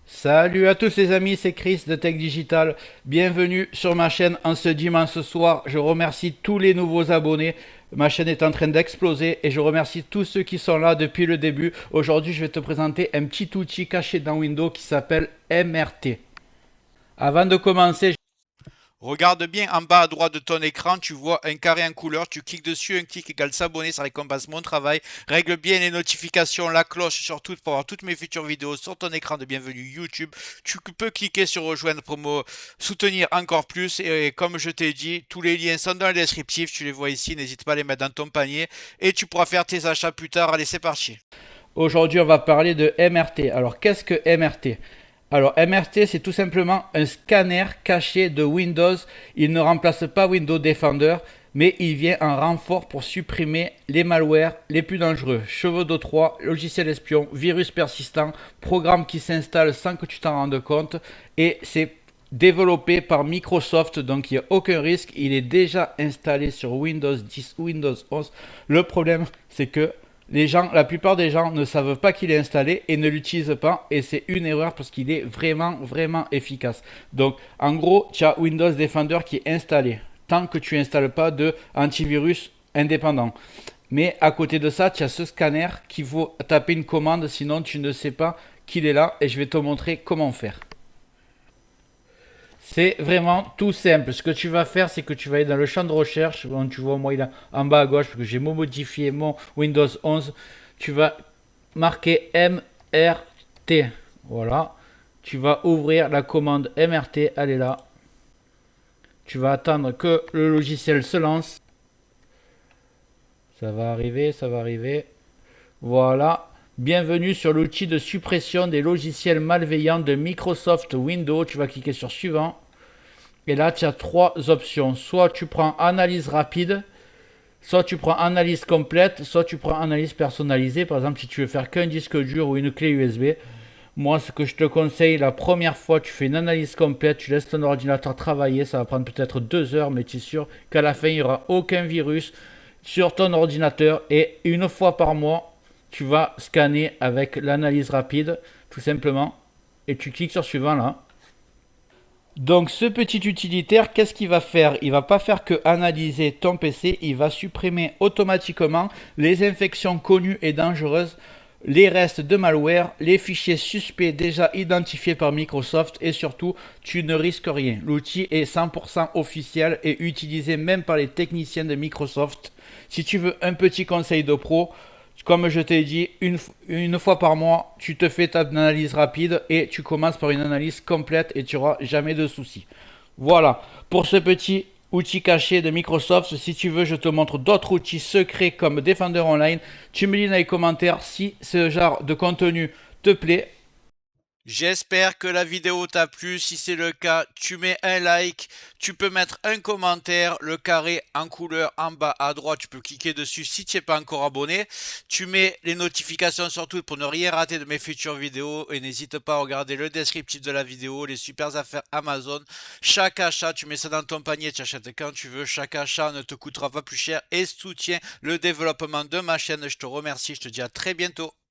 Salut à tous les amis, c'est Chris de Tech Digital. Bienvenue sur ma chaîne en ce dimanche soir. Je remercie tous les nouveaux abonnés. Ma chaîne est en train d'exploser et je remercie tous ceux qui sont là depuis le début. Aujourd'hui, je vais te présenter un petit outil caché dans Windows qui s'appelle MRT. Avant de commencer, regarde bien en bas à droite de ton écran, tu vois un carré en couleur, tu cliques dessus, un clic égale s'abonner, ça récompense mon travail. Règle bien les notifications, la cloche surtout pour avoir toutes mes futures vidéos sur ton écran de bienvenue YouTube. Tu peux cliquer sur rejoindre pour me soutenir encore plus et comme je t'ai dit, tous les liens sont dans le descriptif, tu les vois ici, n'hésite pas à les mettre dans ton panier et tu pourras faire tes achats plus tard. Allez, c'est parti. aujourd'hui, on va parler de MRT. Alors, qu'est-ce que MRT ? Alors, MRT, c'est tout simplement un scanner caché de Windows. Il ne remplace pas Windows Defender, mais il vient en renfort pour supprimer les malwares les plus dangereux. Cheveux de Troie, logiciels espions, virus persistants, programmes qui s'installent sans que tu t'en rendes compte. Et c'est développé par Microsoft, donc il n'y a aucun risque. Il est déjà installé sur Windows 10 ou Windows 11. Le problème, c'est que la plupart des gens ne savent pas qu'il est installé et ne l'utilisent pas, et c'est une erreur parce qu'il est vraiment efficace. Donc en gros, tu as Windows Defender qui est installé tant que tu n'installes pas de antivirus indépendant. Mais à côté de ça, tu as ce scanner qu'il faut taper une commande, sinon tu ne sais pas qu'il est là, et je vais te montrer comment faire. C'est vraiment tout simple. Ce que tu vas faire, c'est que tu vas aller dans le champ de recherche. Bon, tu vois, moi, il est en bas à gauche, parce que j'ai modifié mon Windows 11. Tu vas marquer MRT. Voilà. Tu vas ouvrir la commande MRT. Elle est là. Tu vas attendre que le logiciel se lance. Ça va arriver, ça va arriver. Voilà. Bienvenue sur l'outil de suppression des logiciels malveillants de Microsoft Windows. Tu vas cliquer sur suivant. Et là, tu as trois options. Soit tu prends analyse rapide, soit tu prends analyse complète, soit tu prends analyse personnalisée. Par exemple, si tu veux faire qu'un disque dur ou une clé USB. Moi, ce que je te conseille, la première fois, tu fais une analyse complète, tu laisses ton ordinateur travailler. Ça va prendre peut-être 2 heures, mais tu es sûr qu'à la fin, il n'y aura aucun virus sur ton ordinateur. Et une fois par mois, tu vas scanner avec l'analyse rapide, tout simplement, et tu cliques sur suivant là. Donc ce petit utilitaire, qu'est-ce qu'il va faire? Il va pas faire que analyser ton PC, il va supprimer automatiquement les infections connues et dangereuses, les restes de malware, les fichiers suspects déjà identifiés par Microsoft, et surtout, tu ne risques rien. L'outil est 100% officiel et utilisé même par les techniciens de Microsoft. Si tu veux un petit conseil de pro, comme je t'ai dit, une fois par mois, tu te fais ta analyse rapide et tu commences par une analyse complète et tu n'auras jamais de soucis. Voilà, pour ce petit outil caché de Microsoft. Si tu veux, je te montre d'autres outils secrets comme Defender Online. Tu me dis dans les commentaires si ce genre de contenu te plaît. J'espère que la vidéo t'a plu. Si c'est le cas, tu mets un like, tu peux mettre un commentaire, le carré en couleur en bas à droite, tu peux cliquer dessus si tu n'es pas encore abonné. Tu mets les notifications surtout pour ne rien rater de mes futures vidéos et n'hésite pas à regarder le descriptif de la vidéo, les super affaires Amazon. Chaque achat, tu mets ça dans ton panier, tu achètes quand tu veux. Chaque achat ne te coûtera pas plus cher et soutient le développement de ma chaîne. Je te remercie, je te dis à très bientôt.